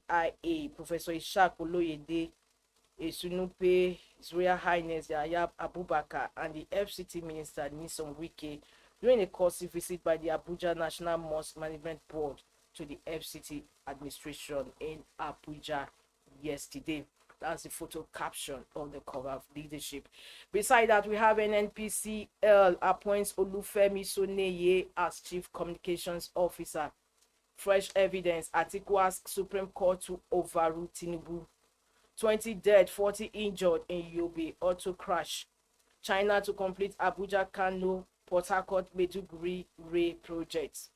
SIA, Professor Ishaq Oloyede, Esunupe, His Royal Highness Yahya Abubakar, and the FCT Minister Nyesom Wike during a courtesy visit by the Abuja National Mosque Management Board to the FCT administration in Abuja yesterday. That's the photo caption of the cover of Leadership. Beside that, we have NNPCL appoints Olufemi Soneye as Chief Communications Officer. Fresh evidence, Atiku asks Supreme Court to overrule Tinubu. 20 dead, 40 injured in Yobe auto crash. China to complete Abuja Kano Port Harcourt Maiduguri Rail project.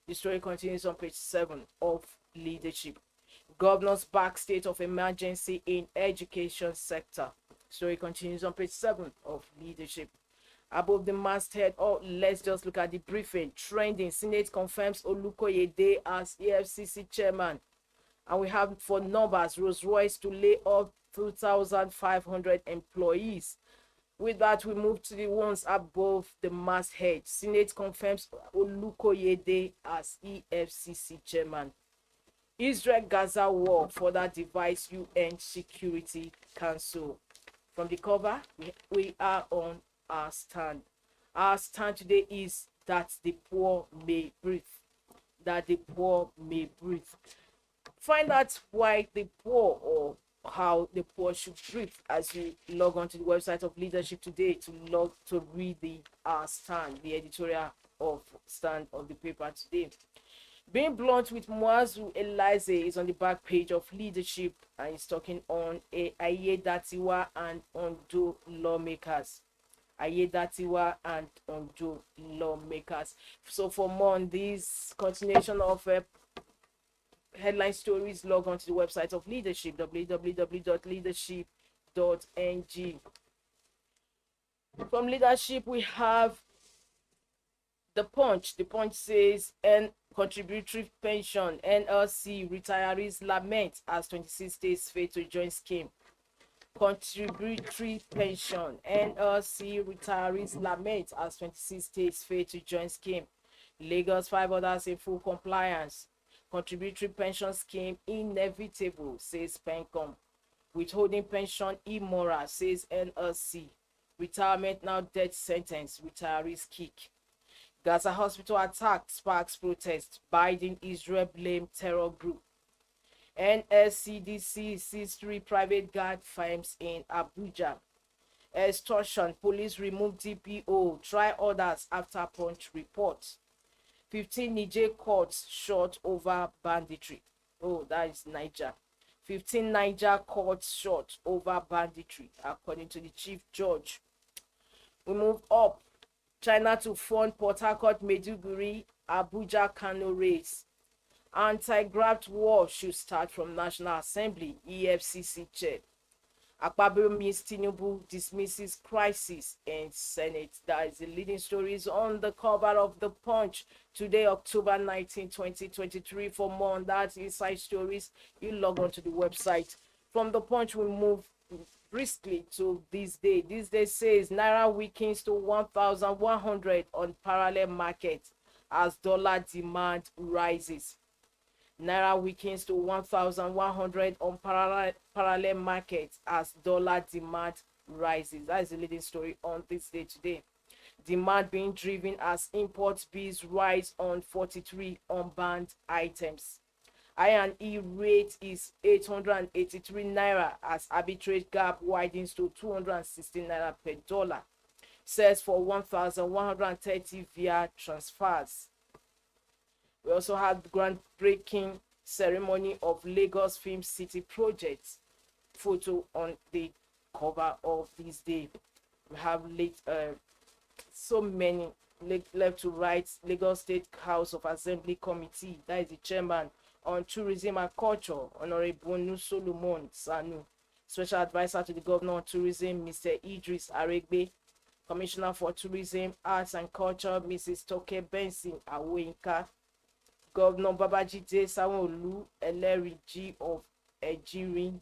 The story continues on page 7 of Leadership. Governors back state of emergency in education sector. Story continues on page 7 of Leadership. Above the masthead, let's just look at the briefing. Trending, Senate confirms Olukoyede as EFCC chairman. And we have for numbers, Rolls-Royce to lay off 2,500 employees. With that, we move to the ones above the masthead. Senate confirms Olukoyede as EFCC chairman. Israel-Gaza war further divides UN Security Council. From the cover, we are on our stand. Our stand today is that the poor may breathe. That the poor may breathe. Find out why the poor or how the poor should breathe as you log on to the website of Leadership today to read the stand, the editorial of stand of the paper today. Being blunt with Muazu Elize is on the back page of Leadership, and he's talking on Ayedatiwa and Ondo lawmakers. Ayedatiwa and Ondo lawmakers. So for more on this continuation of headline stories, log on to the website of Leadership, www.leadership.ng. From Leadership, we have The Punch. The Punch says, contributory pension, NLC retirees lament as 26 states fail to join scheme. Contributory pension, NLC retirees lament as 26 states fail to join scheme. Lagos 5 others in full compliance. Contributory pension scheme inevitable, says PENCOM. Withholding pension immoral, says NLC. Retirement now death sentence, retirees kick. Gaza hospital attack sparks protest. Biden Israel blame terror group. NSCDC sees 3 private guard firms in Abuja. Extortion, police remove DPO. Try orders after Punch report. 15 Niger courts short over banditry. Oh, that is Niger. 15 Niger courts short over banditry, according to the chief judge. We move up. China to fund Port Harcourt Maiduguri Abuja Kano race. Anti-graft war should start from National Assembly, EFCC chair. Akpabio meets Tinubu dismisses crisis in Senate. That is the leading stories on the cover of The Punch today, October 19, 2023. For more on that inside stories, you log on to the website. From The Punch, we move briskly to THISDAY. THISDAY says Naira weakens to 1,100 on parallel market as dollar demand rises. Naira weakens to 1,100 on parallel market as dollar demand rises. That is the leading story on THISDAY today. Demand being driven as import bills rise on 43 unbanned items. I&E rate is 883 naira as arbitrage gap widens to 216 naira per dollar. Sells for 1,130 via transfers. We also had the groundbreaking ceremony of Lagos Film City project. Photo on the cover of THISDAY. We have so many left to right. Lagos State House of Assembly Committee, that is the chairman on tourism and culture, Honorable Solomon Sanu. Special advisor to the governor on tourism, Mr. Idris Aregbe. Commissioner for Tourism, Arts and Culture, Mrs. Toke Benson Awoyinka. Governor Babajide Sanwo-Olu Eleriji of Ejirin.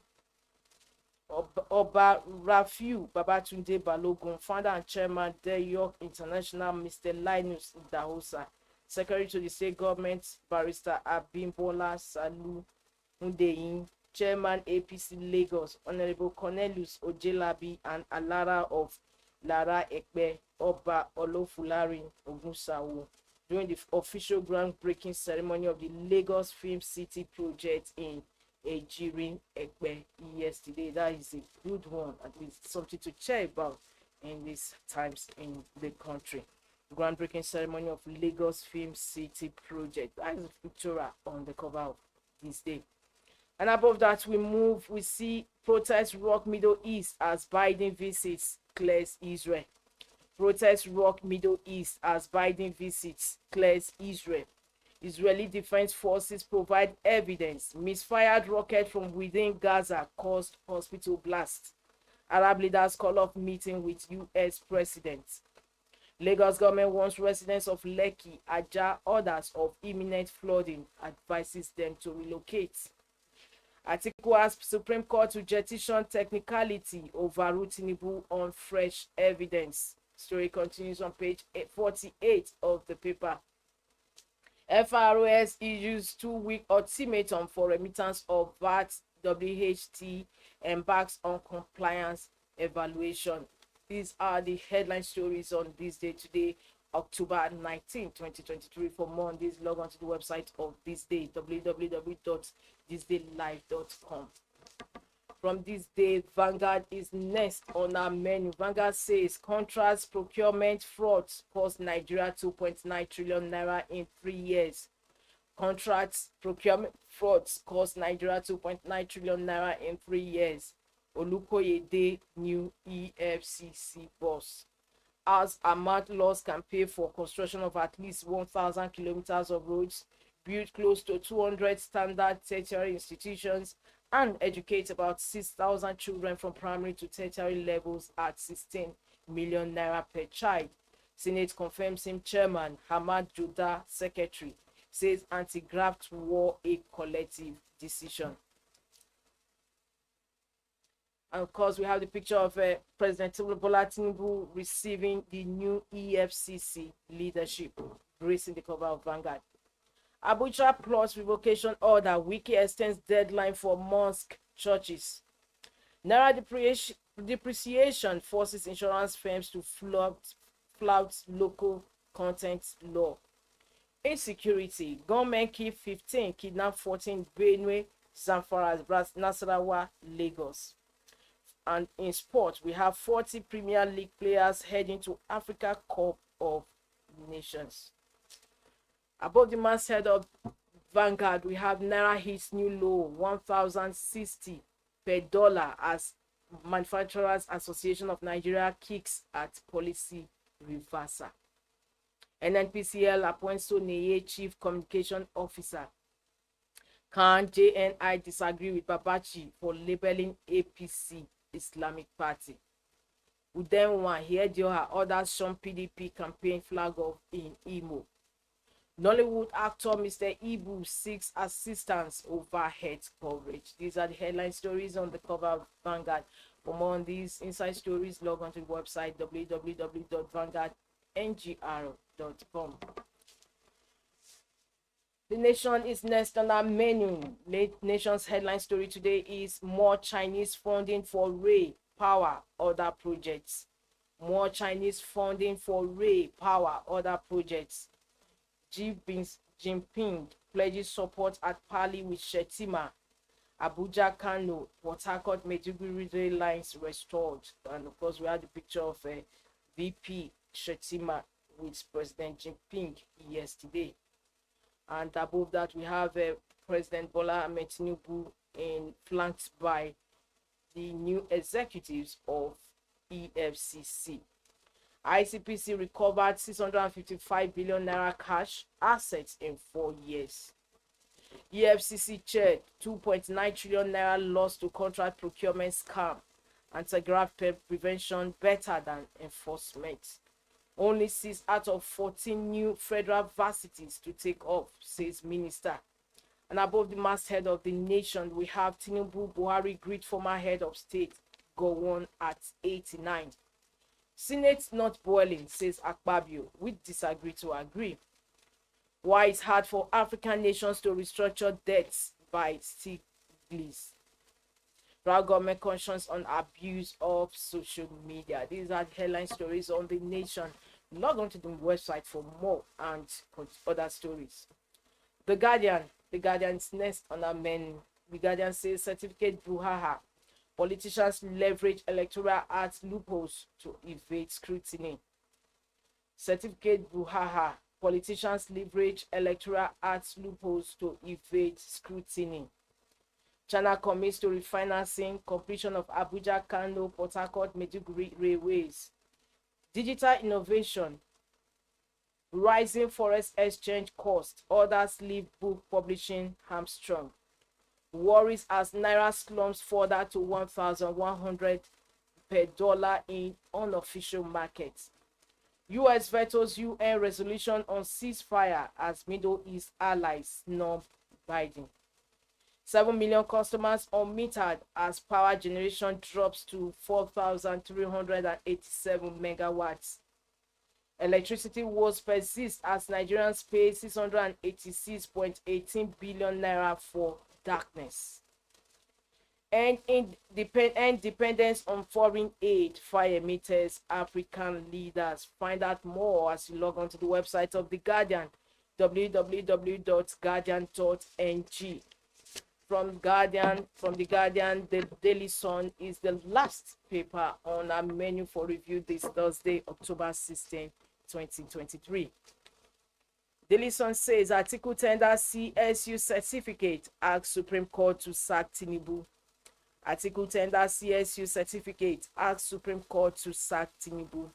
Oba Rafiu Babatunde Balogun, founder and chairman, The York International, Mr. Linus Dahosa. Secretary to the State Government, Barrister Abimbola Salu. Ndeyin, Chairman APC Lagos, Honorable Cornelius Ojelabi, and Alara of Lara Ekpe, Oba Olofulari Ogunsawo, during the official groundbreaking ceremony of the Lagos Film City project in Ejiri Ekpe yesterday. That is a good one, at least something to cheer about in these times in the country. Groundbreaking ceremony of Lagos Film City project. That is Victoria on the cover of THISDAY. And above that, we see protests rock Middle East as Biden visits clears Israel. Protests rock Middle East as Biden visits clears Israel. Israeli Defense Forces provide evidence. Misfired rocket from within Gaza caused hospital blast. Arab leaders call off meeting with U.S. President. Lagos government warns residents of Lekki, Ajah, others of imminent flooding, advises them to relocate. Atiku asks Supreme Court to petition technicality, overrule Tinubu on fresh evidence. Story continues on page 48 of the paper. FROS issues 2-week ultimatum for remittance of VAT. WHT embarks on compliance evaluation. These are the headline stories on this day today, October 19, 2023. For more on this, log on to the website of THISDAY, www.thisdaylive.com. From this day, Vanguard is next on our menu. Vanguard says contracts procurement frauds cost Nigeria 2.9 trillion naira in 3 years. Contracts procurement frauds cost Nigeria 2.9 trillion naira in 3 years. Olukoyede new EFCC boss. As Ahmad laws can pay for construction of at least 1,000 kilometers of roads, build close to 200 standard tertiary institutions, and educate about 6,000 children from primary to tertiary levels at 16 million naira per child. Senate confirms him chairman. Hamad Judah, secretary, says anti-graft war a collective decision. And of course, we have the picture of President Bola Tinubu receiving the new EFCC leadership, gracing the cover of Vanguard. Abuja plus revocation order. Wiki extends deadline for mosque churches. Naira depreciation forces insurance firms to flout local content law. Insecurity. Gunmen kill 15, kidnap 14, Benue, Zamfara, Nasarawa, Lagos. And in sport, we have 40 Premier League players heading to Africa Cup of Nations. Above the masthead of Vanguard, we have Naira hits new low, 1,060 per dollar as Manufacturers Association of Nigeria kicks at policy reversal. NNPCL appoints Soneye Chief Communication Officer. Can JNI disagree with Babachi for labeling APC Islamic Party? Udenwa Hedioha orders some PDP campaign flag off in Imo. Nollywood actor Mr. Ibu seeks assistance over health coverage. These are the headline stories on the cover of Vanguard. For more on these inside stories, log on to the website www.vanguardngr.com. The Nation is next on our menu. Nation's headline story today is more Chinese funding for Ray Power other projects. More Chinese funding for Ray Power other projects. Xi Jinping pledges support at Pali with Shetima. Abuja, Kano, Port Harcourt, Maiduguri rail lines restored. And of course, we had the picture of VP Shetima with President Jinping yesterday. And above that, we have President Bola Ahmed Tinubu flanked by the new executives of EFCC. ICPC recovered 655 billion naira cash assets in 4 years. EFCC check 2.9 trillion naira loss to contract procurement scam. Anti-graft prevention better than enforcement. Only 6 out of 14 new federal varsities to take off, says minister. And above the masthead of the Nation, we have Tinubu Buhari greet former head of state Gowon at 89. Senate not boiling, says Akpabio. We disagree to agree. Why it's hard for African nations to restructure debts by list. Federal government cautions on abuse of social media. These are headline stories on The Nation. Log on to the website for more and other stories. The Guardian is next on our menu. The Guardian says certificate brouhaha. Politicians leverage electoral act loopholes to evade scrutiny. Certificate brouhaha. Politicians leverage electoral act loopholes to evade scrutiny. China commits to refinancing completion of Abuja, Kano, Port Harcourt, Maiduguri railways. Digital innovation. Rising forest exchange cost. Others leave book publishing hamstrung. Worries as Naira slumps further to 1,100 per dollar in unofficial markets. US vetoes UN resolution on ceasefire as Middle East allies snub Biden. 7 million customers unmetered as power generation drops to 4,387 megawatts. Electricity woes persist as Nigerians pay 686.18 billion naira for darkness. And dependence on foreign aid fire meters African leaders. Find out more as you log on to the website of The Guardian, www.guardian.ng. From The Guardian, the Daily Sun is the last paper on our menu for review this Thursday, October 16, 2023. Daily Sun says article tender CSU certificate asks Supreme Court to sack Tinubu. Article tender CSU certificate asks Supreme Court to sack Tinubu.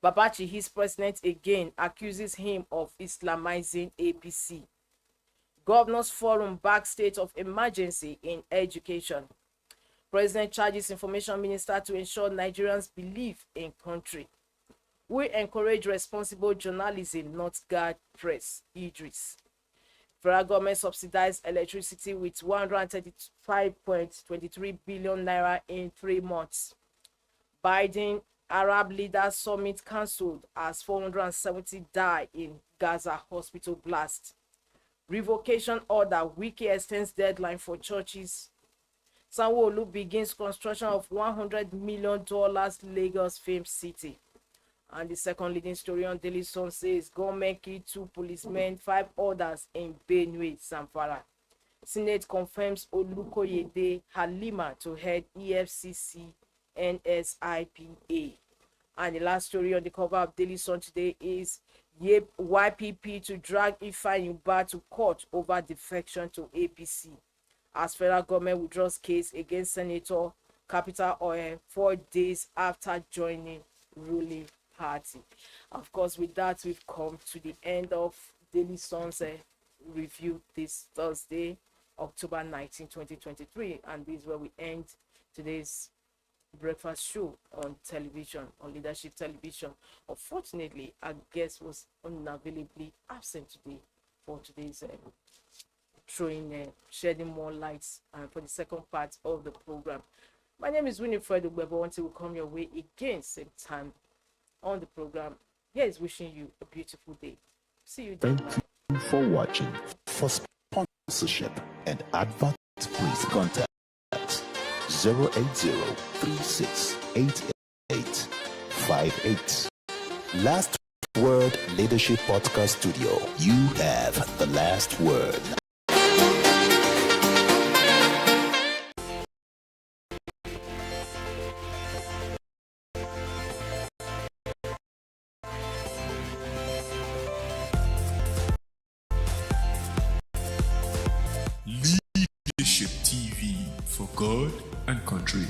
Babachi, his president again, accuses him of Islamizing APC. Governors Forum back state of emergency in education. President charges Information Minister to ensure Nigerians believe in country. We encourage responsible journalism, not guard press. Idris. Federal government subsidized electricity with 135.23 billion naira in 3 months. Biden Arab Leaders Summit cancelled as 470 die in Gaza hospital blast. Revocation order. Wiki extends deadline for churches. Sanwo-Olu begins construction of $100 million Lagos Film City. And the second leading story on Daily Sun says government killed 2 policemen, 5 others in Benue, Zamfara. Senate confirms Olukoyede Halima to head EFCC NSIPA. And the last story on the cover of Daily Sun today is YPP to drag Ifeanyi Ubah to court over defection to APC. As federal government withdraws case against Senator Capital Oil 4 days after joining ruling party. Of course, with that, we've come to the end of Daily Sun's review this Thursday, October 19, 2023. And this is where we end today's breakfast show on television, on Leadership Television. Unfortunately, our guest was unavailably absent today for today's shedding more lights for the second part of the program. My name is Winifred Ugbebo. Until we come your way again, same time on the program. Here is wishing you a beautiful day. See you then. Thank you for watching. For sponsorship and advert, please contact 080368858. Last Word Leadership Podcast Studio. You have the last word. Leadership TV for God and country.